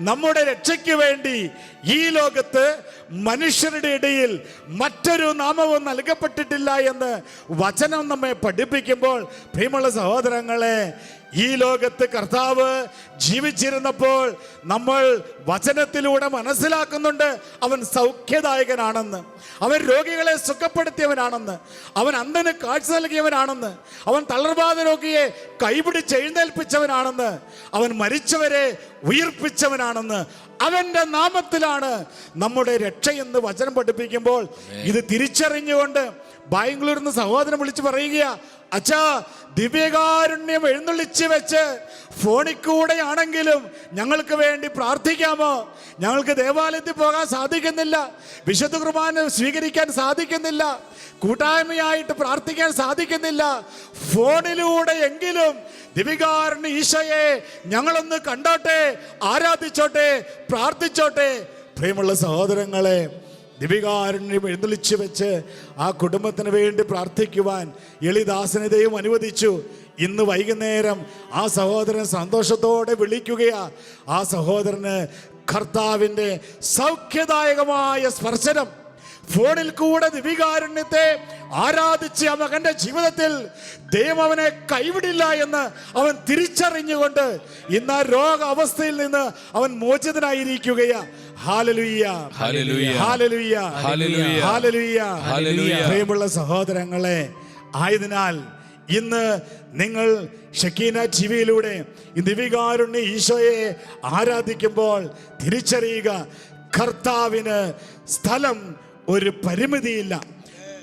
നമ്മുടെ രക്ഷയ്ക്ക് വേണ്ടി ഈ ലോകത്ത് മനുഷ്യരുടെ ഇടയിൽ മറ്റൊരു നാമവും നൽകപ്പെട്ടിട്ടില്ല എന്ന് വചനം നമ്മെ പഠിപ്പിക്കുമ്പോൾ, പ്രിയമുള്ള സഹോദരങ്ങളെ, ഈ ലോകത്ത് കർത്താവ് ജീവിച്ചിരുന്നപ്പോൾ നമ്മൾ വചനത്തിലൂടെ മനസ്സിലാക്കുന്നുണ്ട്, അവൻ സൗഖ്യദായകനാണെന്ന്, അവൻ രോഗികളെ സുഖപ്പെടുത്തിയവനാണെന്ന്, അവൻ അന്ധന് കാഴ്ച നൽകിയവനാണെന്ന്, അവൻ തളർവാദ രോഗിയെ കൈപിടിച്ച് എഴുന്നേൽപ്പിച്ചവനാണെന്ന്, അവൻ മരിച്ചവരെ ഉയിർപ്പിച്ചവനാണെന്ന്. അവൻ്റെ നാമത്തിലാണ് നമ്മുടെ രക്ഷയെന്ന് വചനം പഠിപ്പിക്കുമ്പോൾ ഇത് തിരിച്ചറിഞ്ഞുകൊണ്ട് ബാംഗ്ലൂരിൽ നിന്ന് സഹോദരൻ വിളിച്ച് പറയുക, അച്ഛാ, ദിവ്യകാരുണ്യം എഴുന്നള്ളിച്ച് വെച്ച് ഫോണിൽ കൂടെ ആണെങ്കിലും ഞങ്ങൾക്ക് വേണ്ടി പ്രാർത്ഥിക്കാമോ? ഞങ്ങൾക്ക് ദേവാലയത്തിൽ പോകാൻ സാധിക്കുന്നില്ല, വിശുദ്ധ കുർബാന സ്വീകരിക്കാൻ സാധിക്കുന്നില്ല, കൂട്ടായ്മയായിട്ട് പ്രാർത്ഥിക്കാൻ സാധിക്കുന്നില്ല, ഫോണിലൂടെ എങ്കിലും ദിവ്യകാരുണ്യ ഈശോയെ ഞങ്ങളൊന്ന് കണ്ടോട്ടെ, ആരാധിച്ചോട്ടെ, പ്രാർത്ഥിച്ചോട്ടെ. പ്രിയമുള്ള സഹോദരങ്ങളെ, ദിവികാരുണ്യം എഴുന്നള്ളിച്ചു വെച്ച് ആ കുടുംബത്തിന് വേണ്ടി പ്രാർത്ഥിക്കുവാൻ എളിദാസനെ ദൈവം അനുവദിച്ചു. ഇന്ന് വൈകുന്നേരം ആ സഹോദരൻ സന്തോഷത്തോടെ വിളിക്കുകയാ. ആ സഹോദരന് കർത്താവിൻ്റെ സൗഖ്യദായകമായ സ്പർശനം ഫോണിൽ കൂടെ ദിവികാരുണ്യത്തെ ആരാധിച്ച് ആ മകന്റെ ജീവിതത്തിൽ ദൈവം അവനെ കൈവിടില്ല എന്ന് അവൻ തിരിച്ചറിഞ്ഞുകൊണ്ട് ഇന്ന് ആ രോഗ അവസ്ഥയിൽ നിന്ന് അവൻ മോചിതനായിരിക്കുകയാ. Hallelujah, hallelujah, hallelujah, hallelujah, hallelujah, hallelujah. പ്രിയമുള്ള സഹോദരങ്ങളെ, ആയതിനാൽ ഇന്ന് നിങ്ങൾ ഷക്കീന ടിവിയിലൂടെ ഈ ദിവികാരുണ്യ ഈശോയെ ആരാധിക്കുമ്പോൾ തിരിച്ചറിയുക, കർത്താവിന് സ്ഥലം ഒരു പരിമിതിയില്ല.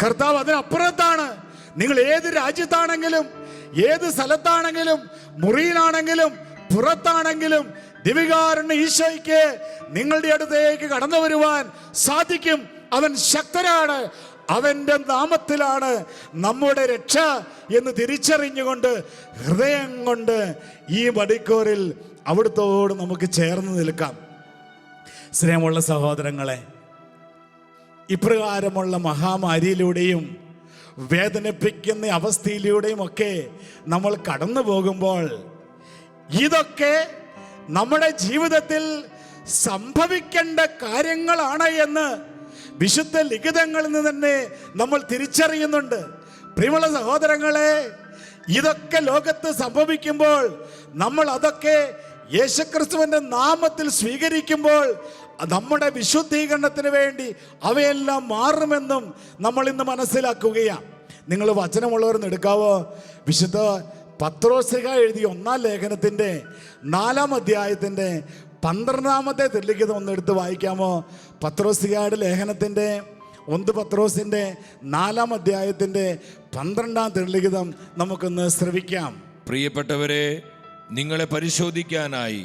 കർത്താവ് അതിനപ്പുറത്താണ്. നിങ്ങൾ ഏത് രാജ്യത്താണെങ്കിലും ഏത് സ്ഥലത്താണെങ്കിലും മുറിയിലാണെങ്കിലും പുറത്താണെങ്കിലും ദിവികാരുണ്യ ഈശോയ്ക്ക് നിങ്ങളുടെ അടുത്തേക്ക് കടന്നു വരുവാൻ സാധിക്കും. അവൻ ശക്തനാണ്. അവൻ്റെ നാമത്തിലാണ് നമ്മുടെ രക്ഷ എന്ന് തിരിച്ചറിഞ്ഞുകൊണ്ട് ഹൃദയം കൊണ്ട് ഈ മണിക്കൂറിൽ അവിടുത്തോട് നമുക്ക് ചേർന്ന് നിൽക്കാം. സ്നേഹമുള്ള സഹോദരങ്ങളെ, ഇപ്രകാരമുള്ള മഹാമാരിയിലൂടെയും വേദനിപ്പിക്കുന്ന അവസ്ഥയിലൂടെയും ഒക്കെ നമ്മൾ കടന്നു പോകുമ്പോൾ ഇതൊക്കെ നമ്മുടെ ജീവിതത്തിൽ സംഭവിക്കേണ്ട കാര്യങ്ങളാണ് എന്ന് വിശുദ്ധ ലിഖിതങ്ങളിൽ നിന്ന് തന്നെ നമ്മൾ തിരിച്ചറിയുന്നുണ്ട്. പ്രിയമുള്ള സഹോദരങ്ങളെ, ഇതൊക്കെ ലോകത്ത് സംഭവിക്കുമ്പോൾ നമ്മൾ അതൊക്കെ യേശുക്രിസ്തുവിൻ്റെ നാമത്തിൽ സ്വീകരിക്കുമ്പോൾ നമ്മുടെ വിശുദ്ധീകരണത്തിന് വേണ്ടി അവയെല്ലാം മാറുമെന്നും നമ്മൾ ഇന്ന് മനസ്സിലാക്കുകയാണ്. നിങ്ങൾ വചനമുള്ളവരെന്ന് എടുക്കാവോ? വിശുദ്ധ പത്രോസ്ലീഹ എഴുതിയ 1-ാം ലേഖനത്തിൻ്റെ 4-ാം അധ്യായത്തിൻ്റെ 12-ാമത്തെ തിരുലിഖിതം ഒന്ന് എടുത്ത് വായിക്കാമോ? പത്രോസ്ലീഹയുടെ ലേഖനത്തിൻ്റെ 1 പത്രോസിൻ്റെ 4-ാം അധ്യായത്തിൻ്റെ 12-ാം തിരുലിഖിതം നമുക്കൊന്ന് ശ്രവിക്കാം. പ്രിയപ്പെട്ടവരെ, നിങ്ങളെ പരിശോധിക്കാനായി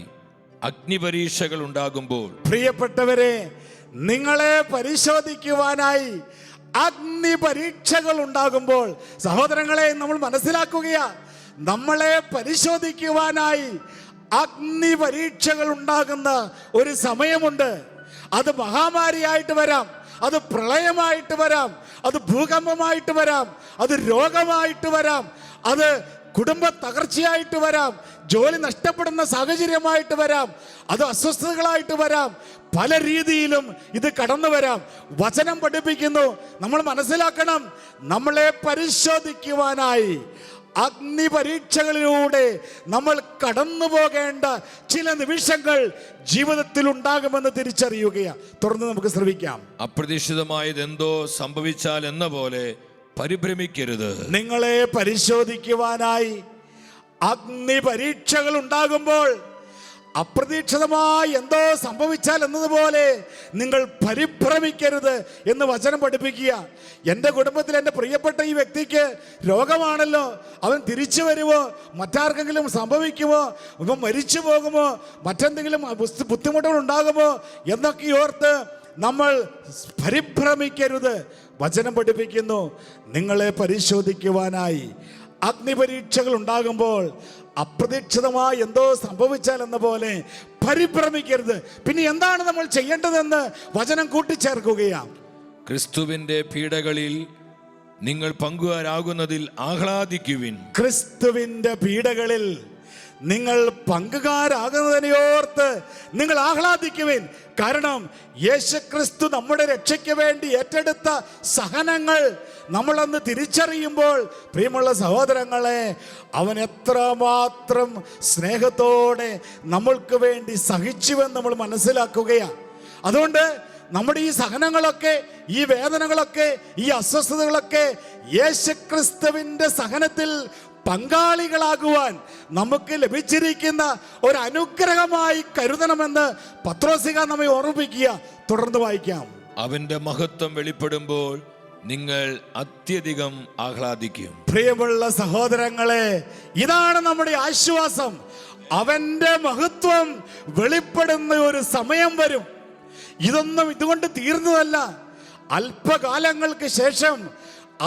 അഗ്നിപരീക്ഷകൾ ഉണ്ടാകുമ്പോൾ, പ്രിയപ്പെട്ടവരെ, നിങ്ങളെ പരിശോധിക്കുവാനായി അഗ്നിപരീക്ഷകൾ ഉണ്ടാകുമ്പോൾ, സഹോദരങ്ങളെ നമ്മൾ മനസ്സിലാക്കുകയാ, നമ്മളെ പരിശോധിക്കുവാനായി അഗ്നിപരീക്ഷകൾ ഉണ്ടാകുന്ന ഒരു സമയമുണ്ട്. അത് മഹാമാരിയായിട്ട് വരാം, അത് പ്രളയമായിട്ട് വരാം, അത് ഭൂകമ്പമായിട്ട് വരാം, അത് രോഗമായിട്ട് വരാം, അത് കുടുംബ തകർച്ചയായിട്ട് വരാം, ജോലി നഷ്ടപ്പെടുന്ന സാഹചര്യമായിട്ട് വരാം, അത് അസ്വസ്ഥതകളായിട്ട് വരാം. പല രീതിയിലും ഇത് കടന്നു വരാം. വചനം പഠിപ്പിക്കുന്നു, നമ്മൾ മനസ്സിലാക്കണം, നമ്മളെ പരിശോധിക്കുവാനായി അഗ്നിപരീക്ഷകളിലൂടെ നമ്മൾ കടന്നു പോകേണ്ട ചില നിമിഷങ്ങൾ ജീവിതത്തിൽ ഉണ്ടാകുമെന്ന് തിരിച്ചറിയുകയാണ്. തുടർന്ന് നമുക്ക് ശ്രമിക്കാം. അപ്രതീക്ഷിതമായത് എന്തോ സംഭവിച്ചാൽ എന്ന പോലെ പരിഭ്രമിക്കരുത്. നിങ്ങളെ പരിശോധിക്കുവാനായി അഗ്നിപരീക്ഷകൾ ഉണ്ടാകുമ്പോൾ അപ്രതീക്ഷിതമായി എന്തോ സംഭവിച്ചാൽ എന്നതുപോലെ നിങ്ങൾ പരിഭ്രമിക്കരുത് എന്ന് വചനം പഠിപ്പിക്കുക. എൻ്റെ കുടുംബത്തിൽ എൻ്റെ പ്രിയപ്പെട്ട ഈ വ്യക്തിക്ക് രോഗമാണല്ലോ, അവൻ തിരിച്ചു വരുമോ, മറ്റാർക്കെങ്കിലും സംഭവിക്കുമോ, ഇവൻ മരിച്ചു പോകുമോ, മറ്റെന്തെങ്കിലും ബുദ്ധിമുട്ടുകൾ ഉണ്ടാകുമോ എന്നൊക്കെ ഓർത്ത് നമ്മൾ പരിഭ്രമിക്കരുത്. വചനം പഠിപ്പിക്കുന്നു, നിങ്ങളെ പരിശോധിക്കുവാനായി അഗ്നിപരീക്ഷകൾ ഉണ്ടാകുമ്പോൾ അപ്രതീക്ഷിതമായി എന്തോ സംഭവിച്ചാൽ എന്ന പോലെ പരിഭ്രമിക്കരുത്. പിന്നെ എന്താണ് നമ്മൾ ചെയ്യേണ്ടതെന്ന് വചനം കൂട്ടിച്ചേർക്കുകയാണ്. ക്രിസ്തുവിന്റെ പീഡകളിൽ നിങ്ങൾ പങ്കുകാരാകുന്നതിൽ ആഹ്ലാദിക്കുവിൻ. ക്രിസ്തുവിന്റെ പീഡകളിൽ നിങ്ങൾ പങ്കുകാരാകുന്നതിനെയോർത്ത് നിങ്ങൾ ആഹ്ലാദിക്കുവിൻ. കാരണം യേശുക്രിസ്തു നമ്മുടെ രക്ഷയ്ക്ക് വേണ്ടി ഏറ്റെടുത്ത സഹനങ്ങൾ നമ്മളന്ന് തിരിച്ചറിയുമ്പോൾ, പ്രിയമുള്ള സഹോദരങ്ങളെ, അവൻ എത്രമാത്രം സ്നേഹത്തോടെ നമ്മൾക്ക് വേണ്ടി സഹിച്ചുവെന്ന് നമ്മൾ മനസ്സിലാക്കുകയാണ്. അതുകൊണ്ട് നമ്മുടെ ഈ സഹനങ്ങളൊക്കെ, ഈ വേദനകളൊക്കെ, ഈ അസ്വസ്ഥതകളൊക്കെ യേശുക്രിസ്തുവിൻ്റെ സഹനത്തിൽ പങ്കാളികളാകുവാൻ നമുക്ക് ലഭിച്ചിരിക്കുന്ന ഒരു അനുഗ്രഹമായി കരുതണമെന്ന് പത്രോസ്ലീഹ നമ്മെ ഓർമ്മിപ്പിക്കുക. തുടർന്ന് വായിക്കാം. അവന്റെ മഹത്വം വെളിപ്പെടുമ്പോൾ നിങ്ങൾ അത്യധികം ആഹ്ലാദിക്കും. പ്രിയമുള്ള സഹോദരങ്ങളെ, ഇതാണ് നമ്മുടെ ആശ്വാസം. അവന്റെ മഹത്വം വെളിപ്പെടുന്ന ഒരു സമയം വരും. ഇതൊന്നും ഇതുകൊണ്ട് തീർന്നതല്ല. അല്പകാലങ്ങൾക്ക് ശേഷം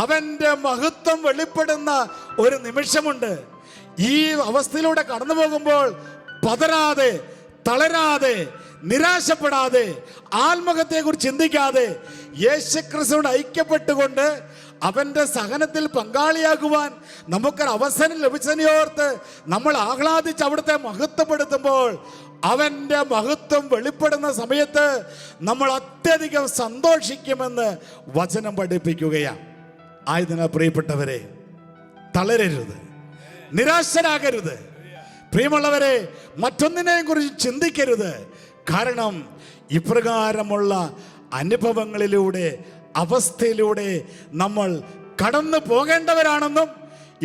അവന്റെ മഹത്വം വെളിപ്പെടുന്ന ഒരു നിമിഷമുണ്ട്. ഈ അവസ്ഥയിലൂടെ കടന്നു പോകുമ്പോൾ പതരാതെ, തളരാതെ, നിരാശപ്പെടാതെ, ആത്മഹത്യയെക്കുറിച്ച് ചിന്തിക്കാതെ യേശുക്രിസ്തുവിനോട് ഐക്യപ്പെട്ടുകൊണ്ട് അവൻ്റെ സഹനത്തിൽ പങ്കാളിയാകുവാൻ നമുക്കൊരു അവസരം ലഭിച്ചതിനെയോർത്ത് നമ്മൾ ആഹ്ലാദിച്ച് അവിടുത്തെ മഹത്വപ്പെടുത്തുമ്പോൾ അവൻ്റെ മഹത്വം വെളിപ്പെടുന്ന സമയത്ത് നമ്മൾ അത്യധികം സന്തോഷിക്കുമെന്ന് വചനം പഠിപ്പിക്കുകയാണ്. ആയതിനാൽ പ്രിയപ്പെട്ടവരെ, തളരരുത്, നിരാശരാകരുത്. പ്രിയമുള്ളവരെ, മറ്റൊന്നിനെയും കുറിച്ച് ചിന്തിക്കരുത്. കാരണം ഇപ്രകാരമുള്ള അനുഭവങ്ങളിലൂടെ, അവസ്ഥയിലൂടെ നമ്മൾ കടന്നു പോകേണ്ടവരാണെന്നും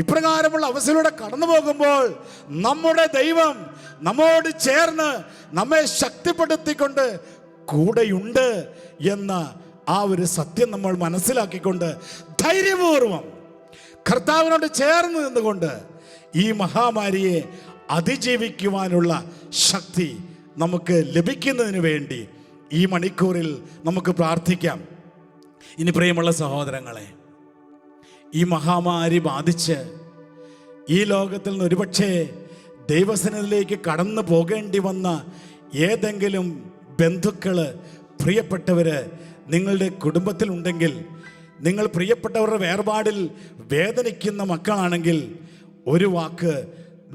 ഇപ്രകാരമുള്ള അവസ്ഥയിലൂടെ കടന്നു പോകുമ്പോൾ നമ്മുടെ ദൈവം നമ്മോട് ചേർന്ന് നമ്മെ ശക്തിപ്പെടുത്തിക്കൊണ്ട് കൂടെയുണ്ട് എന്ന ആ ഒരു സത്യം നമ്മൾ മനസ്സിലാക്കിക്കൊണ്ട് ധൈര്യപൂർവം കർത്താവിനോട് ചേർന്ന് നിന്നുകൊണ്ട് ഈ മഹാമാരിയെ അതിജീവിക്കുവാനുള്ള ശക്തി നമുക്ക് ലഭിക്കുന്നതിന് വേണ്ടി ഈ മണിക്കൂറിൽ നമുക്ക് പ്രാർത്ഥിക്കാം. ഇനി പ്രിയമുള്ള സഹോദരങ്ങളെ, ഈ മഹാമാരി ബാധിച്ച് ഈ ലോകത്തിൽ നിന്ന് ഒരുപക്ഷെ ദൈവസന്നിധിയിലേക്ക് കടന്നു പോകേണ്ടി വന്ന ഏതെങ്കിലും ബന്ധുക്കൾ, പ്രിയപ്പെട്ടവർ നിങ്ങളുടെ കുടുംബത്തിലുണ്ടെങ്കിൽ, നിങ്ങൾ പ്രിയപ്പെട്ടവരുടെ വേർപാടിൽ വേദനിക്കുന്ന മക്കളാണെങ്കിൽ ഒരു വാക്ക്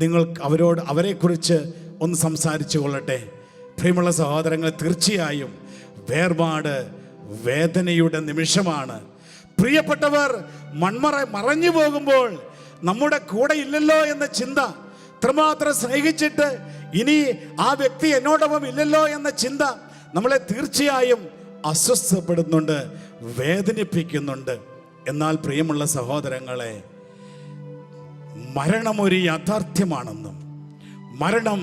നിങ്ങൾ അവരെക്കുറിച്ച് ഒന്ന് സംസാരിച്ചു കൊള്ളട്ടെ. പ്രിയമുള്ള സഹോദരങ്ങൾ, തീർച്ചയായും വേർപാട് വേദനയുടെ നിമിഷമാണ്. പ്രിയപ്പെട്ടവർ മറഞ്ഞു പോകുമ്പോൾ നമ്മുടെ കൂടെ ഇല്ലല്ലോ എന്ന ചിന്ത, ഇത്രമാത്രം സ്നേഹിച്ചിട്ട് ഇനി ആ വ്യക്തി എന്നോടൊപ്പം ഇല്ലല്ലോ എന്ന ചിന്ത നമ്മളെ തീർച്ചയായും അസ്വസ്ഥപ്പെടുന്നുണ്ട്, വേദനിപ്പിക്കുന്നുണ്ട്. എന്നാൽ പ്രിയമുള്ള സഹോദരങ്ങളെ, മരണം ഒരു യാഥാർത്ഥ്യമാണെന്നും മരണം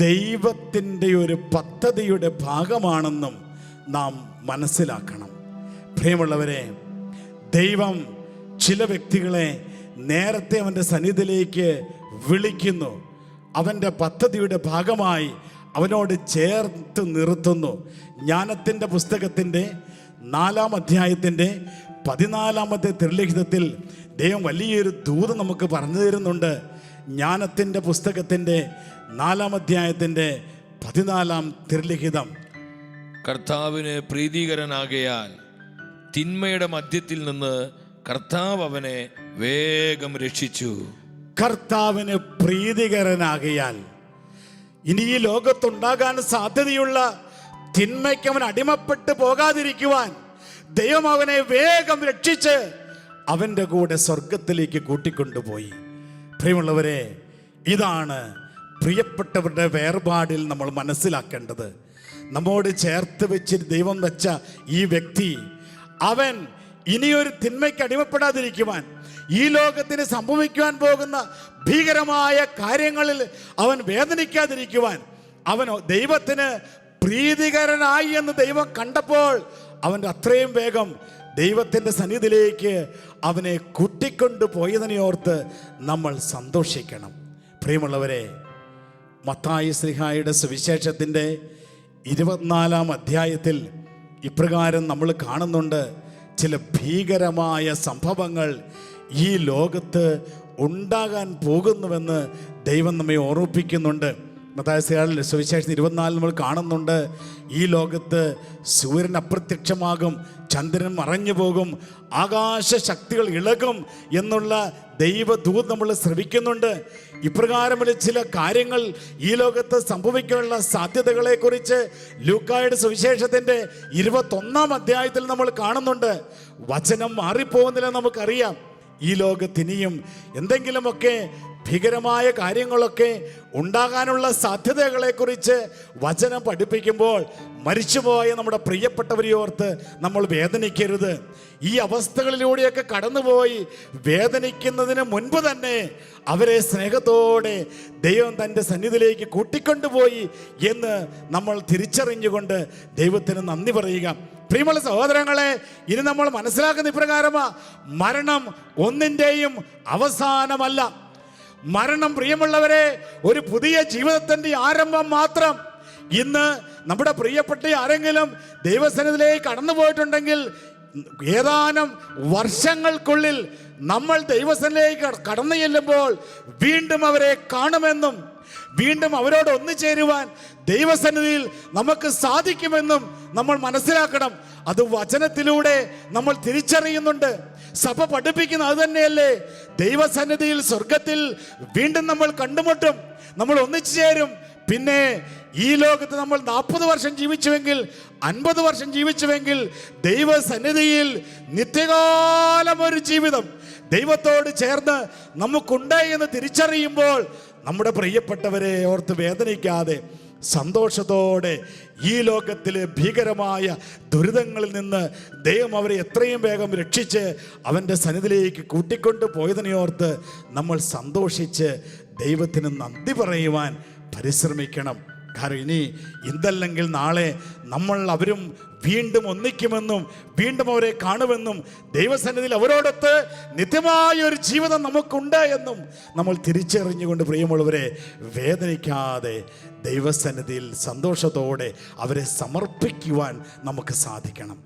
ദൈവത്തിൻ്റെ ഒരു പദ്ധതിയുടെ ഭാഗമാണെന്നും നാം മനസ്സിലാക്കണം. പ്രിയമുള്ളവരെ, ദൈവം ചില വ്യക്തികളെ നേരത്തെ അവൻ്റെ സന്നിധിയിലേക്ക് വിളിക്കുന്നു, അവൻ്റെ പദ്ധതിയുടെ ഭാഗമായി അവനോട് ചേർത്ത് നിർത്തുന്നു. ജ്ഞാനത്തിൻ്റെ പുസ്തകത്തിൻ്റെ 4-ാം അധ്യായത്തിൻ്റെ 14-ാമത്തെ തിരുലിഖിതത്തിൽ ദൈവം വലിയൊരു ദൂത് നമുക്ക് പറഞ്ഞു തരുന്നുണ്ട്. ജ്ഞാനത്തിൻ്റെ പുസ്തകത്തിൻ്റെ 4-ാം അധ്യായത്തിൻ്റെ 14-ാം തിരുലിഖിതം. കർത്താവിന് പ്രീതികരനാകയാൽ തിന്മയുടെ മധ്യത്തിൽ നിന്ന് കർത്താവ് അവനെ വേഗം രക്ഷിച്ചു. കർത്താവിന് പ്രീതികരനാകയാൽ ഇനി ഈ ലോകത്തുണ്ടാകാൻ സാധ്യതയുള്ള തിന്മയ്ക്ക് അവൻ അടിമപ്പെട്ട് പോകാതിരിക്കുവാൻ ദൈവം അവനെ വേഗം രക്ഷിച്ച് അവൻ്റെ കൂടെ സ്വർഗത്തിലേക്ക് കൂട്ടിക്കൊണ്ടുപോയി. പ്രിയമുള്ളവരെ, ഇതാണ് പ്രിയപ്പെട്ടവരുടെ വേർപാടിൽ നമ്മൾ മനസ്സിലാക്കേണ്ടത്. നമ്മോട് ചേർത്ത് വെച്ച് ദൈവം വെച്ച ഈ വ്യക്തി, അവൻ ഇനിയൊരു തിന്മയ്ക്ക് അടിമപ്പെടാതിരിക്കുവാൻ, ഈ ലോകത്തിന് സംഭവിക്കുവാൻ പോകുന്ന ഭീകരമായ കാര്യങ്ങളിൽ അവൻ വേദനിക്കാതിരിക്കുവാൻ, അവൻ ദൈവത്തിന് പ്രീതികരനായി എന്ന് ദൈവം കണ്ടപ്പോൾ അവൻ്റെ അത്രയും വേഗം ദൈവത്തിൻ്റെ സന്നിധിയിലേക്ക് അവനെ കൂട്ടിക്കൊണ്ടു പോയതിനെ ഓർത്ത് നമ്മൾ സന്തോഷിക്കണം. പ്രിയമുള്ളവരെ, മത്തായി ശ്ലീഹായുടെ സുവിശേഷത്തിൻ്റെ 24-ാം അധ്യായത്തിൽ ഇപ്രകാരം നമ്മൾ കാണുന്നുണ്ട്. ചില ഭീകരമായ സംഭവങ്ങൾ ഈ ലോകത്ത് ഉണ്ടാകാൻ പോകുന്നുവെന്ന് ദൈവം നമ്മെ ഓർമ്മിപ്പിക്കുന്നുണ്ട്. മത്തായി ശ്ലീഹായുടെ സുവിശേഷം 24 നമ്മൾ കാണുന്നുണ്ട്. ഈ ലോകത്ത് സൂര്യൻ അപ്രത്യക്ഷമാകും, ചന്ദ്രൻ മറഞ്ഞു പോകും, ആകാശ ശക്തികൾ ഇളകും എന്നുള്ള ദൈവദൂത് നമ്മൾ ശ്രവിക്കുന്നുണ്ട്. ഇപ്രകാരമുള്ള ചില കാര്യങ്ങൾ ഈ ലോകത്ത് സംഭവിക്കാനുള്ള സാധ്യതകളെക്കുറിച്ച് ലൂക്കായുടെ സുവിശേഷത്തിൻ്റെ 21-ാം അധ്യായത്തിൽ നമ്മൾ കാണുന്നുണ്ട്. വചനം മാറിപ്പോകുന്നില്ല, നമുക്കറിയാം. ഈ ലോകത്തിനിയും എന്തെങ്കിലുമൊക്കെ ഭീകരമായ കാര്യങ്ങളൊക്കെ ഉണ്ടാകാനുള്ള സാധ്യതകളെക്കുറിച്ച് വചനം പഠിപ്പിക്കുമ്പോൾ മരിച്ചുപോയ നമ്മുടെ പ്രിയപ്പെട്ടവരെ ഓർത്ത് നമ്മൾ വേദനിക്കരുത്. ഈ അവസ്ഥകളിലൂടെയൊക്കെ കടന്നുപോയി വേദനിക്കുന്നതിന് മുൻപ് തന്നെ അവരെ സ്നേഹത്തോടെ ദൈവം തൻ്റെ സന്നിധിയിലേക്ക് കൂട്ടിക്കൊണ്ടുപോയി എന്ന് നമ്മൾ തിരിച്ചറിഞ്ഞുകൊണ്ട് ദൈവത്തിന് നന്ദി പറയുക. പ്രിയമുള്ള സഹോദരങ്ങളെ, ഇനി നമ്മൾ മനസ്സിലാക്കുന്ന ഇപ്രകാരമാ, മരണം ഒന്നിൻ്റെയും അവസാനമല്ല. മരണം, പ്രിയമുള്ളവരെ, ഒരു പുതിയ ജീവിതത്തിൻ്റെ ആരംഭം മാത്രം. ഇന്ന് നമ്മുടെ പ്രിയപ്പെട്ട ആരെങ്കിലും ദൈവസന്നിധിയിലേക്ക് കടന്നു പോയിട്ടുണ്ടെങ്കിൽ ഏതാനും വർഷങ്ങൾക്കുള്ളിൽ നമ്മൾ ദൈവസന്നിധിയിലേക്ക് കടന്നു ചെല്ലുമ്പോൾ വീണ്ടും അവരെ കാണുമെന്നും വീണ്ടും അവരോട് ഒന്നുചേരുവാൻ ദൈവസന്നിധിയിൽ നമുക്ക് സാധിക്കുമെന്നും നമ്മൾ മനസ്സിലാക്കണം. അത് വചനത്തിലൂടെ നമ്മൾ തിരിച്ചറിയുന്നുണ്ട്. സഭ പഠിപ്പിക്കുന്ന അത് തന്നെയല്ലേ? ദൈവസന്നിധിയിൽ സ്വർഗത്തിൽ വീണ്ടും നമ്മൾ കണ്ടുമുട്ടും, നമ്മൾ ഒന്നിച്ചു ചേരും. പിന്നെ ഈ ലോകത്ത് നമ്മൾ 40 വർഷം ജീവിച്ചുവെങ്കിൽ 50 വർഷം ജീവിച്ചുവെങ്കിൽ ദൈവസന്നിധിയിൽ നിത്യകാലം ഒരു ജീവിതം ദൈവത്തോട് ചേർന്ന് നമുക്കുണ്ട് എന്ന് തിരിച്ചറിയുമ്പോൾ നമ്മുടെ പ്രിയപ്പെട്ടവരെ ഓർത്ത് വേദനിക്കാതെ സന്തോഷത്തോടെ ഈ ലോകത്തിലെ ഭീകരമായ ദുരിതങ്ങളിൽ നിന്ന് ദൈവം അവരെ എത്രയും വേഗം രക്ഷിച്ച് അവൻ്റെ സന്നിധിയിലേക്ക് കൂട്ടിക്കൊണ്ട് പോയതിനെ ഓർത്ത് നമ്മൾ സന്തോഷിച്ച് ദൈവത്തിന് നന്ദി പറയുവാൻ പരിശ്രമിക്കണം. കാരണം ഇനി ഇതല്ലെങ്കിൽ നാളെ നമ്മൾ അവരും വീണ്ടും ഒന്നിക്കുമെന്നും വീണ്ടും അവരെ കാണുമെന്നും ദൈവസന്നിധിയിൽ അവരോടൊത്ത് നിത്യമായ ഒരു ജീവിതം നമുക്കുണ്ട് എന്നും നമ്മൾ തിരിച്ചറിഞ്ഞുകൊണ്ട് പ്രിയമുള്ളവരെ വേദനിക്കാതെ ദൈവസന്നിധിയിൽ സന്തോഷത്തോടെ അവരെ സമർപ്പിക്കുവാൻ നമുക്ക് സാധിക്കണം.